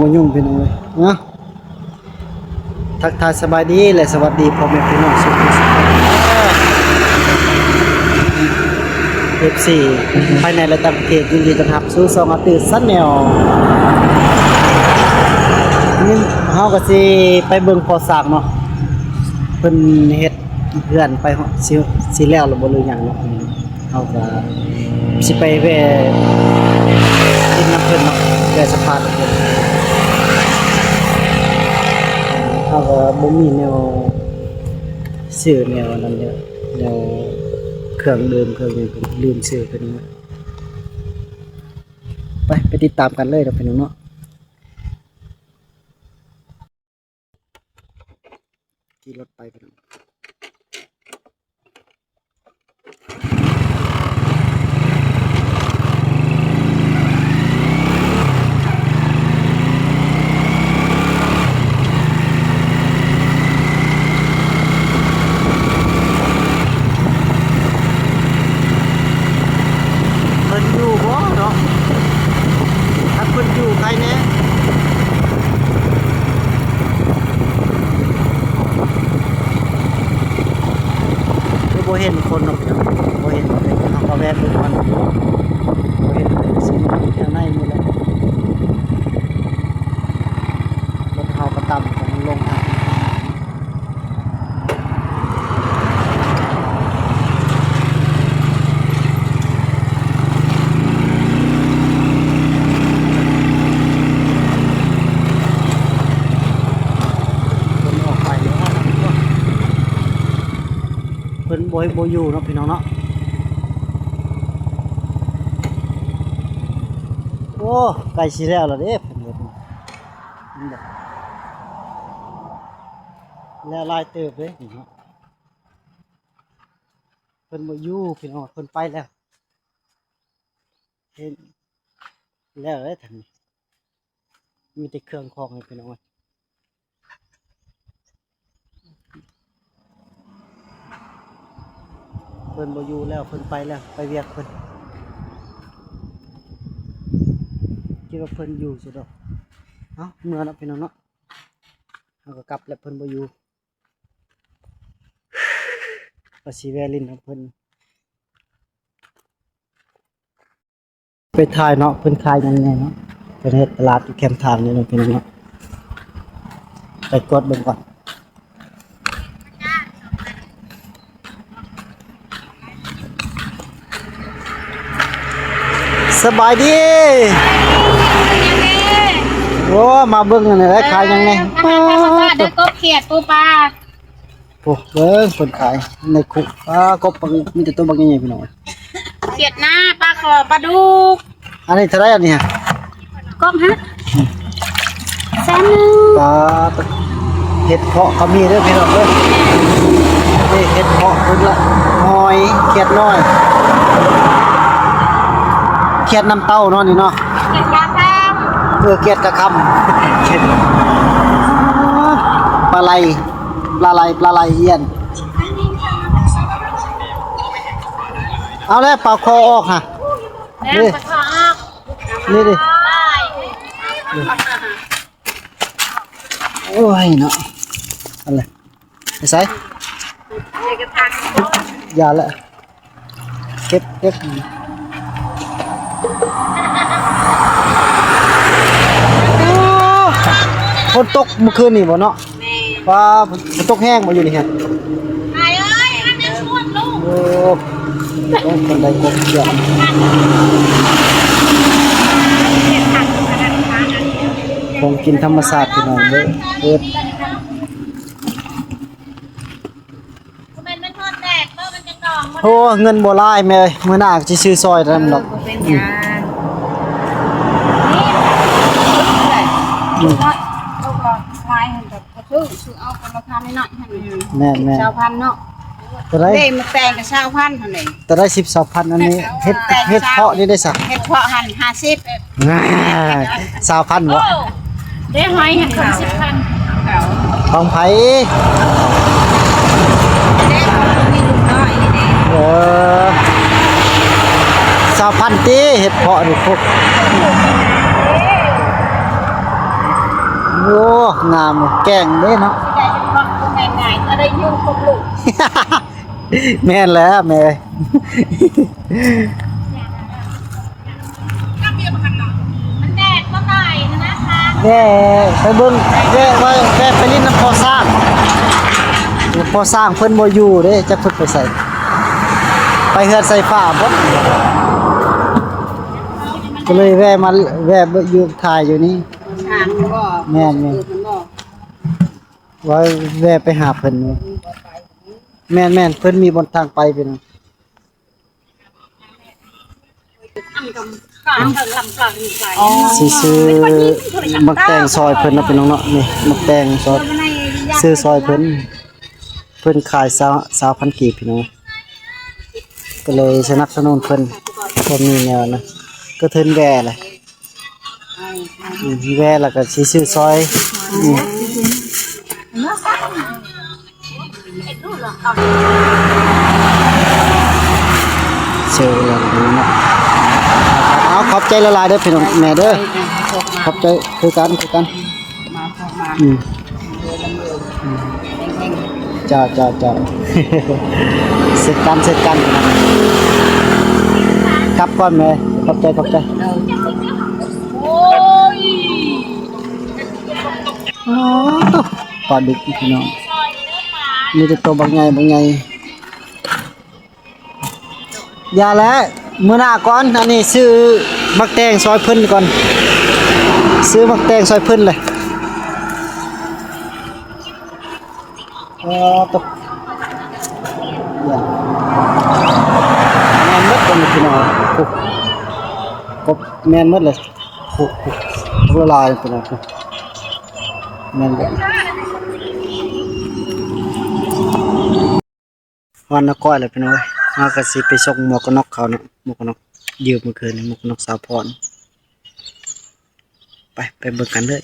บ่ยุ่งพี่น้องเลยเนาะทักทายสบายดีและสวัสดีพ่อแม่พี่น้องสุขสุขF4 ภายในและต่างประเทศยินดีต้อนรับสู่ช่องอาตือซันแนลนี่เฮาก็สิไปเบิ่งก่อสร้างเนาะเพิ่นเฮ็ดเรือนไปสิแล้วหรือบ่หรือหยังเนาะเฮาก็สิไปแวะดินน้ำเพิ่นเนาะแวะสะพานเพิ่นเฮาก็บ่มีแนวซื้อแนวนั้นเด้อแนวเครื่องดื่มเครื่องนี้ลืมซื้อตัวนี้ไปติดตามกันเลยเดี๋ยวไปน้องเนาะขี่รถไปน้องเพิ่นอยู่บ่เนาะถ้าเพิ่นอยู่ใครแน่บ่เห็นคนเนาะบ่เห็นเลยเฮาก็แวะเบิ่งมันบ่เห็นสิข้างในนี่แหละรถเฮาก็ต่ำกันลงทางเพิ่นบ่อยู่เนาะพี่น้องเนาะโอ้ใกล้สิแล้วล่ะเด้เพิ่นเฮ็ดนี่แบบแล้วลายเติบเลยนี่เนาะเพิ่นบ่อยู่พี่น้องเพิ่นไปแล้วเห็นแล้วเด้ท่านนี่มีแต่เครื่องของให้พี่น้องเพิ่นบ่อยู่แล้วเพิ่นไปแล้วไปเวียกเพิ่นคิดว่าเพิ่นอยู่สิดอกเอ้าเมื่อเนาะพี่น้องเนาะเฮาก็กลับแล้วเพิ่นบ่อยู่ก็สิแวะลิ้นของเพิ่นไปถ่ายเนาะเพิ่นขายหยังแน่เนาะเพิ่นเฮ็ดตลาดอยู่แคมป์ทางนี่เนาะพี่น้องเนาะไปกดเบิ่งก่อนสบายดีโอ้มาเบิ่งอันนี้ได้ขายหยังแน่ เด็กกบเขียดปูปลา โอ้เบิ่งเพิ่นขายในคุกกบมีแต่ตัวบักใหญ่ๆพี่น้อง เขียดหน้าปลาคอปลาดุก อันนี้เท่าไหร่อันนี้ฮะ กบฮะแซม ปลาเห็ดเพาะก็มีเด้อพี่น้องเด้อนี่เห็ดเพาะเพิ่นละหอยเขียดน้อยเขียดน้ำเต้าเนาะนี่เนาะ เขียดยาแซม เขียดกระคำเขียดปลาไหลเอี้ยนเอาแล้วปลาคอออกฮะ แม่ปลาคอออก นี่ดิ ได้ โอ้ยเนาะอะไรไปใส่ ในกระถาง ยาละเก็บฝนตกเมื่อคืนนี่บ่เนาะ แม่ ว่าฝนตกแห้งบ่อยู่นี่ฮะ ไอ้เอ้ยอันนี้ชวนลูก โอ้ต้องคนใดกบเกี่ยวของกินธรรมชาติพี่น้องเด้อเอิ้น มันทอดแดกเมื่อมันจะกรอง โอ้เงินบ่หลายแม่เอ้ยมื้อหน้าสิซื้อซอยนำดอก เป็นยานี่ก็เอาก่อนไม้เห็นแบบซื้อเอาคนละพันหน่อยๆให้ แม่ ชาวพันเนาะ ตัวใด เด้มาแปลงกับชาวพันเท่านั้น ตัวใด10-20,000อันนี้เฮ็ดเพาะนี่ได้ซะ เฮ็ดเพาะหัน50 20,000บ่ ได้หอยหัน10,000 ของไผ ได้ของมีลูกน้อยนี่เด้ 20,000ติเฮ็ดเพาะนี่พวก โอ้งามแกล้งเด้เนาะ ได้ยังบอกบ่แม่นง่ายจะได้อยู่กับลูก แม่นแล้วแม่ มันแดดก็หน่อยนะคะ แม่ไปเบิ่งแม่ว่าแม่ไปลิ้นน้ำพอสร้างพอสร้างเพิ่นบ่อยู่เด้จักเพิ่นไปใส่ไปเฮือนใส่ฟ้าบ่ก็เลยแวะมาแวะอยู่ถ่ายอยู่นี่ ทางบ่ แม่น มันบ่ ว่าแวะไปหาเพิ่นแม่นเพิ่นมีบนทางไปเป็น อันกำกลางลำกลางอยู่ไกล สิซื้อมักแตงซอยเพิ่นนะพี่น้องเนาะนี่มักแตงซอยซื้อซอยเพิ่นขาย20,000กีบพี่น้องก็เลยสนับสนุนเพิ่นก็มีแนวนะก็เทินแว่เลยแว่แล้วก็สิซื้อซอยเชื่อแล้วนี่เนาะเอาขอบใจละลายเด้อพี่น้องแม่เด้อขอบใจคือกันอืมจ้า เสร็จกันครับก่อนแม่ขอบใจ โอ้ย อ๋อปลาดุกพี่น้องมีแต่ตัวบางใหญ่อย่าแล้วมื้อหน้าก่อนอันนี้ซื้อมักแตงซอยเพิ่นก่อนซื้อมักแตงซอยเพิ่นเลยตกอย่าแม่นหมดกันพี่น้องกบแม่นหมดเลยละลายพี่น้องแม่นบ่วันละก้อยเลยพี่น้องเฮาก็สิไปส่งหมวกกันน็อกเขาเนาะหมวกกันน็อกยืมเมื่อคืนหมวกกันน็อกสาวพรไปเบิ่งกันเลย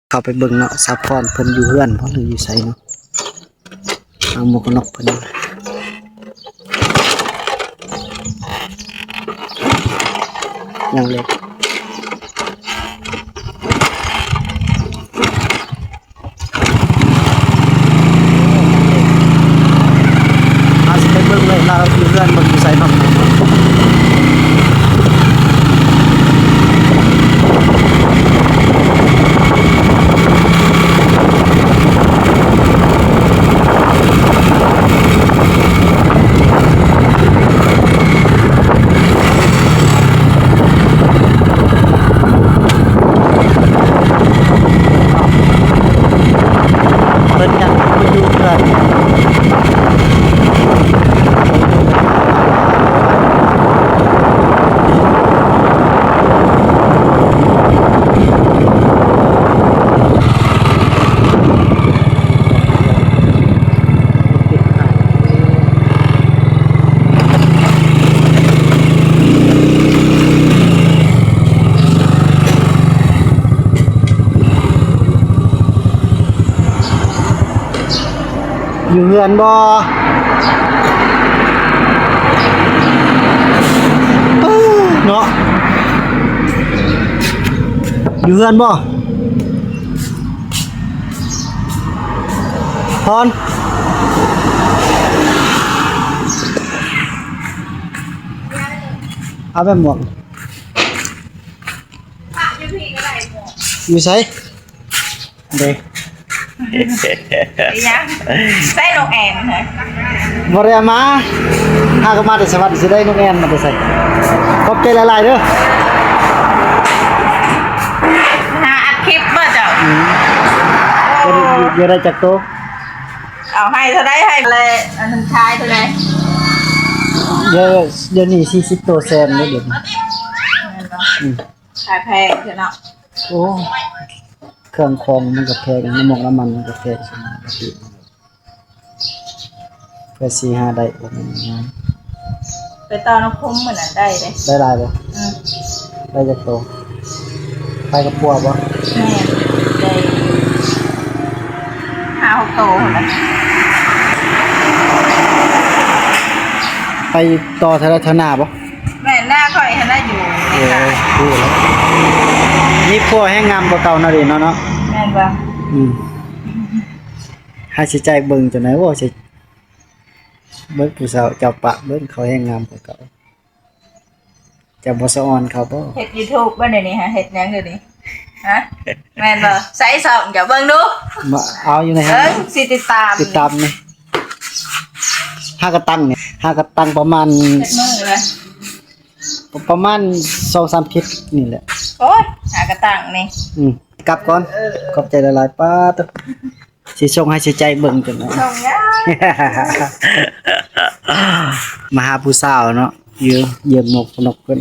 เข้าไปเบิ่งเนาะสาวพรเพิ่นอยู่เฮือนเพราะหรืออยู่ไสเนาะเอาหมวกกันน็อกเพิ่นยังเล็กเอาสิไปเบิ่งเลยเราอยู่เฮือนเบิ่งอยู่ไสเนาะเพิ่นยังอยู่เฮือนอยู่เฮือนบ่เนาะอยู่เฮือนบ่พรเอาแบบหมวก ถ้าอยู่พี่ก็ได้บ่ อยู่ไสเด้ ยังใส่นกแอ่นฮะ บ่ได้เอามาหาก็มาแต่สวัสดิ์สิได้น้องแอนมาแต่ไสขอบใจหลายๆเด้อ หาอัดคลิปบ่เจ้า เดี๋ยวได้จักโต เอาให้เท่าได้ให้เลยอันนึงชายเท่าไหร่ เดี๋ยวนี้40โตแซมเด้อเดี๋ยวนี้อืม ขายแพงเถอะเนาะ โอ้เครื่องคองมันก็แพงน้ำมันมันก็แพงใช่ไหมเพื่อสีหาได้แบบนี้นะ ไปตอนน้ำคุ้มเหมือนนั้นได้เลย ได้หลายบ่ อืม ได้จากโตไปกับปัวบ่ แม่ได้5-6 โตนะ ไปต่อเท่าไรเท่าหน้าบ่ แม่หน้าคอยให้ได้อยู่ ดูแล้ว มีผัวแห้งงามกว่าเก่าเนาะดิเนาะเนาะ แม่นบ่ อืมให้สิใจเบิ่งจังได๋บ่สิเบิ่งผู้สาวเจ้าปะเบิ่งเขาแห้งงามกว่าเก่าจะบ่สะออนเขาบ่ เฮ็ด YouTube บ่เดี๋ยวนี้ฮะเฮ็ดหยังเดี๋ยวนี้ฮะแม่นบ่ใส่ซองอย่าเบิ่งดู มาเอาอยู่ในฮะ สิติดตาม ติดตามนี่5กระตังเนี่ย5กระตังประมาณ เฮ็ดมือเลย 2-3 ทิศนี่แหละ โอ้ยหากระตังนี่ กลับก่อนขอบใจหลายๆป้าตะสิส่งให้สิใจเบิ่งจังได๋ ส่งยา มาหาผู้สาวเนาะอยู่เยี่ยมหมกนกเพิ่น